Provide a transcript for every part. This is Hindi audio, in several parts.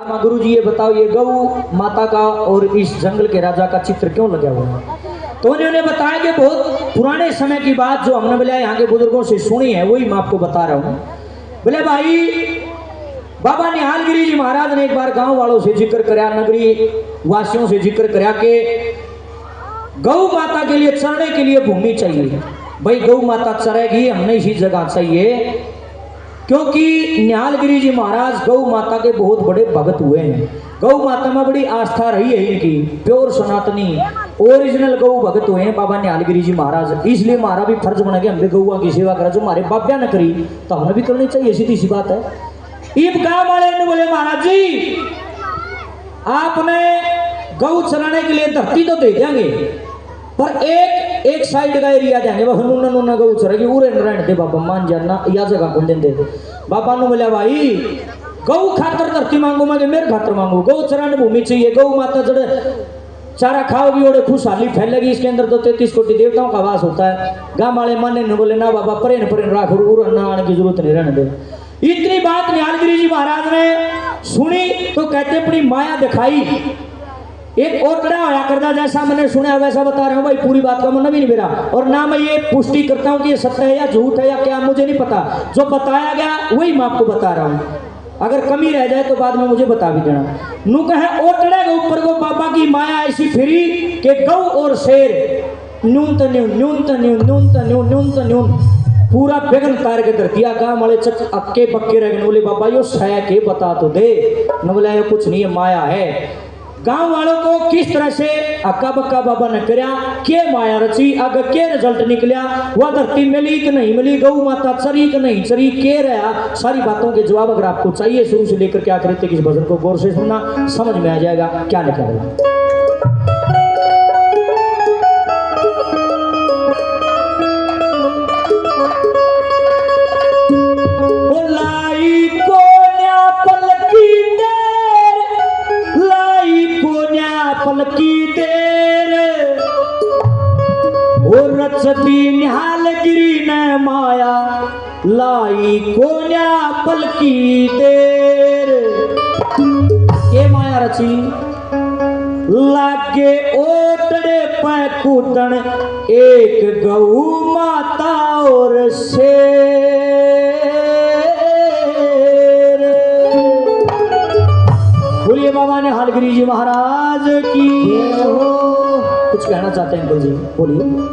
गुरु जी ये बताओ, ये गौ माता का और इस जंगल के राजा का चित्र क्यों लगा हुआ है? तो उन्होंने बताया कि बहुत पुराने समय की बात जो हमने बोला यहाँ के बुजुर्गों से सुनी है, वही मैं आपको बता रहा हूँ। बोले भाई, बाबा निहालगिरी जी महाराज ने एक बार गांव वालों से जिक्र कराया, नगरी वासियों से जिक्र कराया कि गौ माता के लिए चरने के लिए भूमि चाहिए। भाई गौ माता चरेगी, हमने इसी जगह चाहिए, क्योंकि निहालगिरी जी महाराज गौ माता के बहुत बड़े भक्त हुए हैं। गौ माता में बड़ी आस्था रही है इनकी, प्योर सनातनी ओरिजिनल गौ भक्त हुए हैं बाबा निहालगिरी जी महाराज। इसलिए हमारा भी फर्ज बना गया, हम भी गौआ की सेवा करा, जो हमारे बाब्या ने करी तो हमने भी करनी चाहिए, सीधी सी बात है। ईब गांव वाले ने बोले, महाराज जी आपने गौ चराने के लिए धरती तो दे देंगे, पर एक साइड का एरिया देंगे, वह नूना नूना गौ चरेगी, उरे रहने दे बाबा, मान जाना या जगह को दे। बाबा ने बोला, भाई गौ खातर धरती मांगू, मैं मेरे खातर मांगू, गौ चराने भूमि चाहिए। गौ माता जड़े चारा खाओगी ओडे खुशहाली फैलेगी, इसके अंदर तो 33 कोटि देवताओं का वास होता है। गांव वाले माने ने बोले, ना बाबा परेन परेन राख, उरे आने की जरूरत नहीं रहने दे। इतनी बात निहालगिरी जी महाराज ने सुनी तो कहते अपनी माया दिखाई। एक और खड़ा होया करता, जैसा मैंने सुना वैसा बता रहा हूँ भाई, पूरी बात का मन भी नहीं मेरा, और ना मैं ये पुष्टि करता हूँ कि ये सत्य है या झूठ है या क्या, मुझे नहीं पता। जो बताया गया वही मैं आपको बता रहा हूँ, अगर कमी रह जाए तो बाद में मुझे बता भी देना। नू कहे ओटड़े के ऊपर को बाबा की माया ऐसी फिरी कि गौ और शेर न्यूनत न्यून पूरा बेगन तार के धरतिया गाँव वाले चक अक्के पक्के रह गए। बोले बाबा यो सह के बता तो दे, न बोला ये कुछ नहीं है, माया है। गांव वालों को किस तरह से अक्का बक्का बाबा ने करया, के माया रची, आगे के रिजल्ट निकलिया, वह धरती मिली कि नहीं मिली, गौ माता चरी कि नहीं चरी, के रहा, सारी बातों के जवाब अगर आपको चाहिए शुरू से लेकर के आखिर तक इस भजन को गौर से सुनना, समझ में आ जाएगा क्या निकलेगा। रचती निहालगिरी ने माया लाई कोन्या पल की देर, ये माया रची लागे ओटड़े पे कूदन एक गौ माता और शेर। बोलिए बाबा निहालगिरी जी महाराज की हो। कुछ कहना चाहते हैं अंकल जी, बोलिए।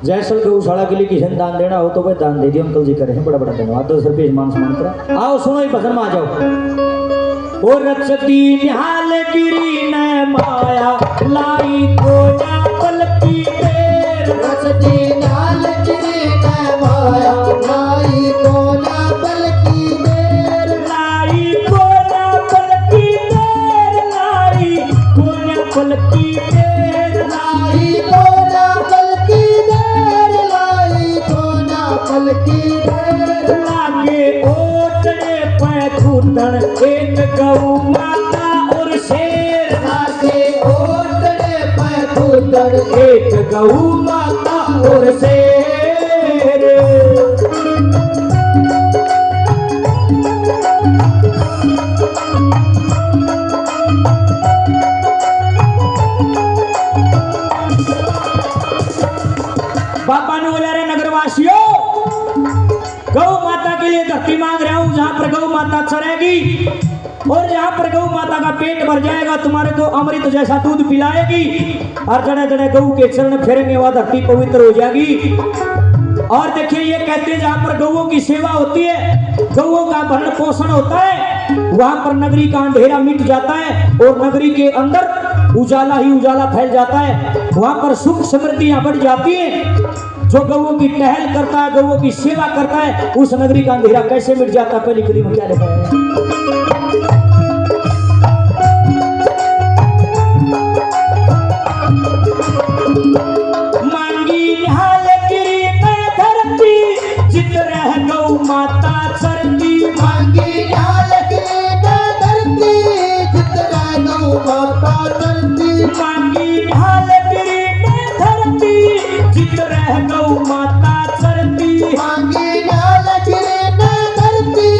जैसल गौशाला के लिए किसी ने दान देना हो तो भाई दान दे दियो, अंकल जी करे हैं, बड़ा बड़ा धन्यवाद। 10 रुपये मान सम्मान करा। आओ सुनो ही भजन में आ जाओ। और रचती निहालगिरी ने माया लाई कोया पल की देर, रचती निहालगिरी ने माया लाई कोया पल की देर, लाई कोया पल की देर, लाई कोया पल की देर, लाई कोया पल की देर, लाई कोया पल की देर। लागे ओटड़े पे कूदन एक गौ माता और शेर, लागे ओटड़े पे कूदन एक गौ माता और शेर। बाबा ने बोला, रे नगरवासियों, गौ माता के लिए धरती मांग रहा हूं, जहां पर गौ माता चरेगी और जहां पर गौ माता का पेट भर जाएगा, तुम्हारे को अमृत जैसा दूध पिलाएगी, और जड़े जड़े गौ के चरण फेरेंगे वह धरती पवित्र हो जाएगी। और देखिए ये कहते हैं जहां पर गौओं की सेवा होती है, गौओं का भरण पोषण होता है, वहां पर नगरी का अंधेरा मिट जाता है और नगरी के अंदर उजाला ही उजाला फैल जाता है। वहां पर सुख समृद्धियां बढ़ जाती है। जो गौओं की टहल करता है, गौओं की सेवा करता है, उस नगरी का अंधेरा कैसे मिट जाता है, पहली कड़ी में क्या लिखा है। मांगी निहालगिरी में धरती, जित रह गौ माता चरती, मांगी निहालगिरी में धरती, जित रह गौ माता चरती, मांगी निहालगिरी में धरती, धरती जित रह गौ माता चरती मांगी नाल गिरे न धरती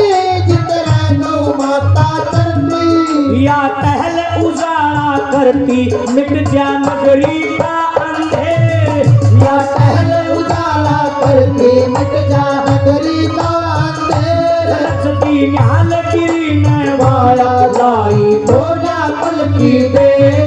जित रह गौ माता चरती या टहल उजाला करती मिट जा नगरी का अंधेर या टहल उजाला करती मिट जा नगरी का अंधेर रचती न्याल गिरी न माया लाई थोड़ा पल की देर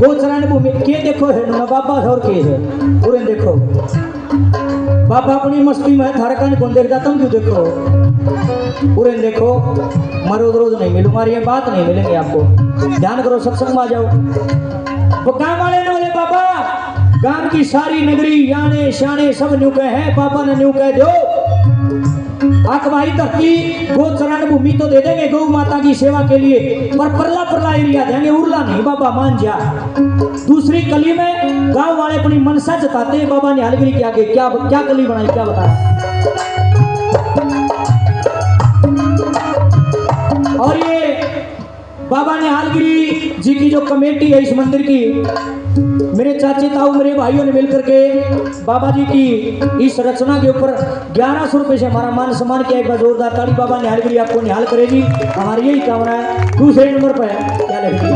गोचरण भूमि के देखो है ना बाबा और के है पूरे देखो बाबा अपनी मस्ती में थारकान कौन देख जाता हूँ क्यों देखो पूरे देखो मैं रोज रोज नहीं मिलूँ हमारी ये बात नहीं मिलेंगे आपको ध्यान करो सत्संग में आ जाओ वो गाँव वाले ने बोले बाबा गांव की सारी नगरी याने शाने सब न्यू कहे हैं पापा ने न्यू कह दो आकबाई धरती गोचरण भूमि तो दे देंगे गौ माता की सेवा के लिए पर परला परला एरिया देंगे उरला नहीं बाबा मान जा। दूसरी कली में गांव वाले अपनी मनसा जताते हैं बाबा ने हालगिरी के आगे क्या क्या कली बनाई क्या बताया और ये बाबा ने हालगिरी जी की जो कमेटी है इस मंदिर की मेरे चाचे ताऊ मेरे भाइयों ने मिलकर के बाबा जी की इस रचना के ऊपर 1100 रुपए से हमारा मान सम्मान किया। एक बार जोरदार ताली बाबा निहालगिरी आपको निहाल करेगी हमारी यही कामना है। दूसरे नंबर पर है क्या लिख दिया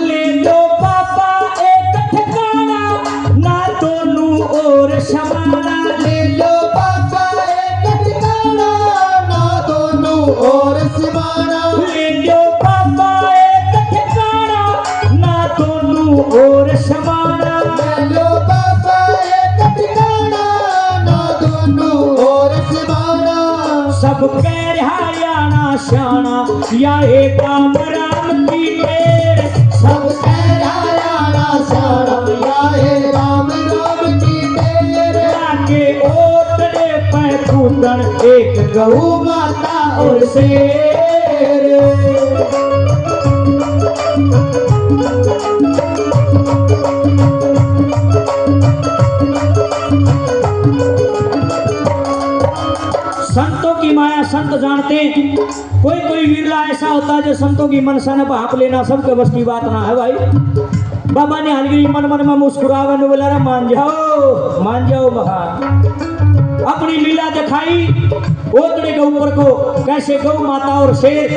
ले लो पापा एक ठिकाना ना दोनों ओर समाना ले लो पापा एक ठिकाना ना दोनों ओर सिमाना ले लो पापा एक ठिकाना ना दोनों ओर समाना ले लो पापा एक ठिकाना ना दोनों ओर सिमाना सब कह हरियाणा शाना या एक राम राम की ढेर सब कह हरियाणा सारा या हे राम राम की ढेर आगे ओटने पे कूदन एक गऊ माता और शेर संतों की माया संत जानते हैं। कोई कोई विरला ऐसा होता है जो संतों की मनसा ने भाप लेना सबके बस की बात ना है भाई। बाबा ने हालगिरी मन मन में मुस्कुरावे ने बोला मान जाओ महा अपनी लीला दिखाई ओतड़े के ऊपर को कैसे गौ माता और शेर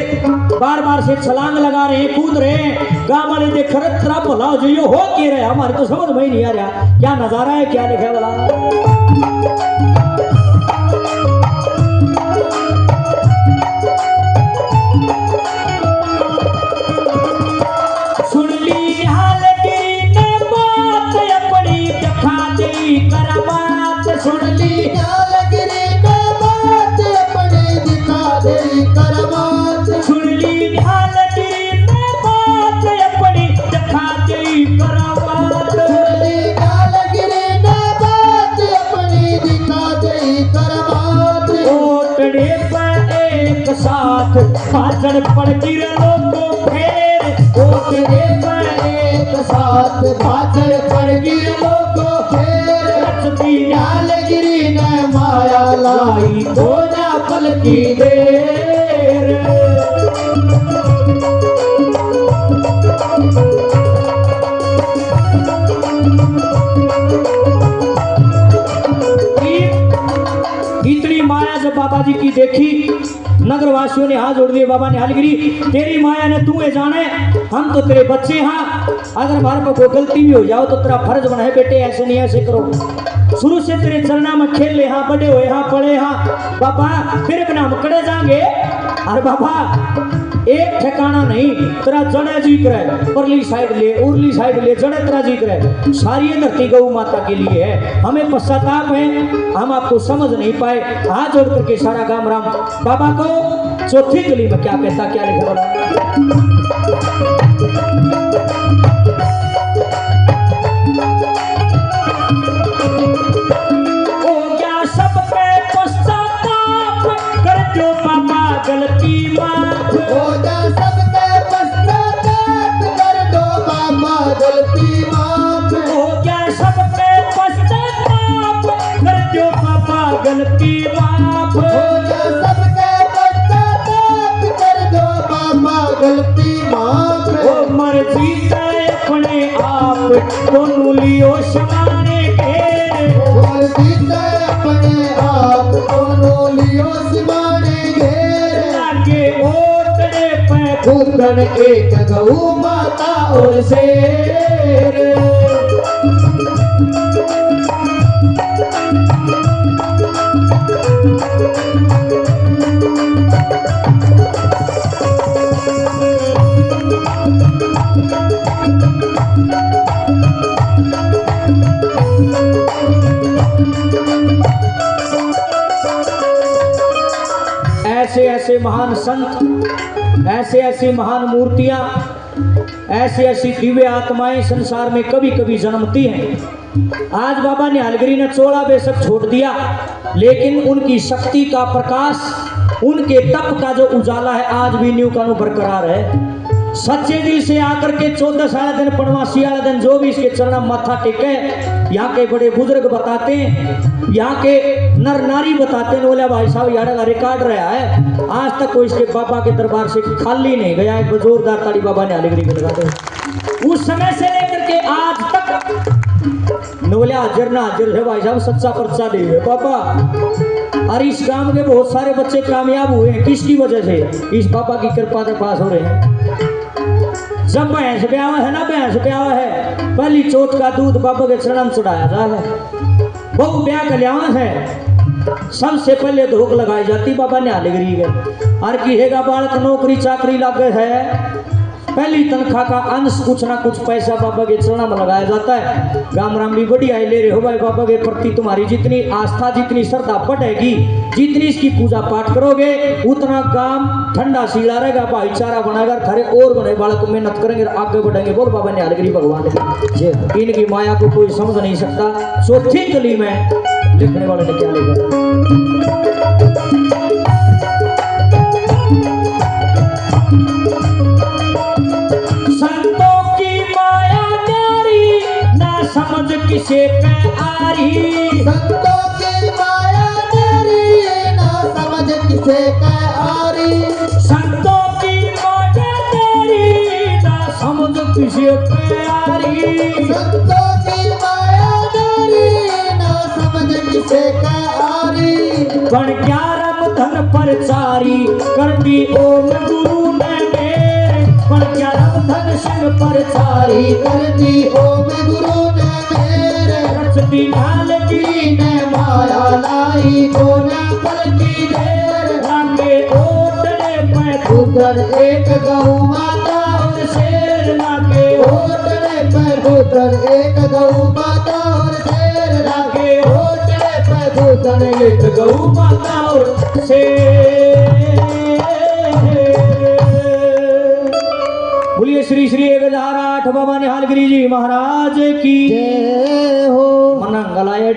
बार बार से छलांग लगा रहे हैं कूद रहे हैं। गाँव वाले देख खरतरा भला हो जो हो के रहे हमारे तो समझ में ही नहीं आ रहा क्या नजारा है क्या लिखा बोला। सुन ली हालगिरी ने बात अपनी दिखा दे करमात सुन ली हालगिरी ने बात अपनी दिखा दे करमात सुन ली हालगिरी ने बात अपनी दिखा दे करमात ओटड़े पर एक साथ भाजड़ पड़ गिरलो को फेर ओटड़े पर एक साथ भाजड़ पड़ गिरलो को फेर हालगिरी ने माया लाई थोड़ा पल की देर इतनी माया जब बाबा जी की देखी नगरवासियों ने हाथ जोड़ दिए बाबा ने हालगिरी तेरी माया ने तू जाने हम तो तेरे बच्चे हाँ अगर हमारे को कोई गलती भी हो जाओ तो तेरा फर्ज बना है बेटे ऐसे नहीं ऐसे करो शुरू से तेरे चरणा में खेल ले हाँ बड़े हुए हाँ पढ़े हाँ बाबा तेरे बिना हम कड़े जाएंगे अरे बाबा एक ठिकाना नहीं तेरा जड़े जी करे परली साइड ले उरली साइड ले जड़े तेरा जी करे सारी धरती गौ माता के लिए है। हमें पश्चाताप है हम आपको समझ नहीं पाए हाथ जोड़ करके सारा गांव राम बाबा को चौथी गली में क्या कहता क्या लिखा हो गया सबके पश्चाताप, कर दो बाबा गलती माफ। हो जा सबके पश्चाताप, कर दो बाबा गलती माफ। हो गया सबके पश्चाताप, कर दो बाबा गलती माफ। हो जा सबके पश्चाताप, कर दो बाबा गलती माफ। ओ मर्जी है अपने आप, दोनों लियो समाने घेर। बोल दीते अपने आप, दोनों लियो सिमाने घेर। लागे ओटड़े पे खुदन एक गऊ माता और शेर। ऐसे ऐसे महान संत, ऐसे ऐसी महान मूर्तियां, ऐसी ऐसी दिव्य आत्माएं संसार में कभी कभी जन्मती हैं। आज बाबा निहालगिरी ने 14 बेशक छोड़ दिया, लेकिन उनकी शक्ति का प्रकाश, उनके तप का जो उजाला है आज भी न्यू कानू बरकरार है। सच्चे दिल से आकर के 14 वाला दिन, पनवासी वाला दिन जो भी इसके चरणों में माथा टेके, यहाँ के बड़े बुजुर्ग बताते हैं, यहाँ के नर नारी बताते हैं, बोले भाई साहब यार का रिकॉर्ड रहा है, आज तक कोई इसके बाबा के दरबार से खाली नहीं गया। एक जोरदार ताली बाबा ने निहालगिरी को लगाते। उस समय से लेकर के आज तक नोले हाजिर ना हाजिर है भाई साहब, सच्चा पर्चा दे हुए बाबा। और इस गांव के बहुत सारे बच्चे कामयाब हुए हैं, किसकी वजह से? इस बाबा की कृपा से पास हो रहे हैं। जब भैंस ब्याह है ना, भैंस ब्याह है, पहली चोट का दूध बाबा के चरण चढ़ाया जा है। बहु ब्याह कल्याण है, सबसे पहले धोख लगाई जाती बाबा निहालगिरी के। और किहेगा बालक नौकरी चाकरी लागे है, पहली तनख्वाह का अंश कुछ ना कुछ पैसा बाबा के चरणों में लगाया जाता है। गाम राम भी बढ़िया ले रहे हो भाई, बाबा के प्रति तुम्हारी जितनी आस्था, जितनी श्रद्धा बढ़ेगी, जितनी इसकी पूजा पाठ करोगे, उतना गांव ठंडा सीला रहेगा, भाईचारा बनाएगा, थारे और बने बालक मेहनत करेंगे, आगे बढ़ेंगे। बोल बाबा निहालगिरी भगवान की। इनकी माया को कोई समझ नहीं सकता। चौथी कली में लिखने वाले ने क्या लिखा? समझ किसे पे आरी, संतों की माया तेरी ना समझ किसे पे आरी। संतों की माया तेरी ना समझ किसे पे आरी। संतों की माया तेरी ना समझ किसे पे आरी। पण ग्यारह धन प्रचारी, कर दी ओम गुरु ने मेरे। पण ग्यारह धन सिंह प्रचारी, कर दी ओम गुरु ने मेरे। रचती निहालगिरी ने माया लाई को न पल की देर। लागे ओटड़े पे खुदन एक गऊ माता और शेर, लागे ओटड़े पे खुदन एक गऊ माता और शेर। लागे ओटड़े पे खुदन एक गौ माता और शेर। बोलिए श्री श्री 1008 बाबा निहालगिरी जी महाराज की जय हो। मना गलाया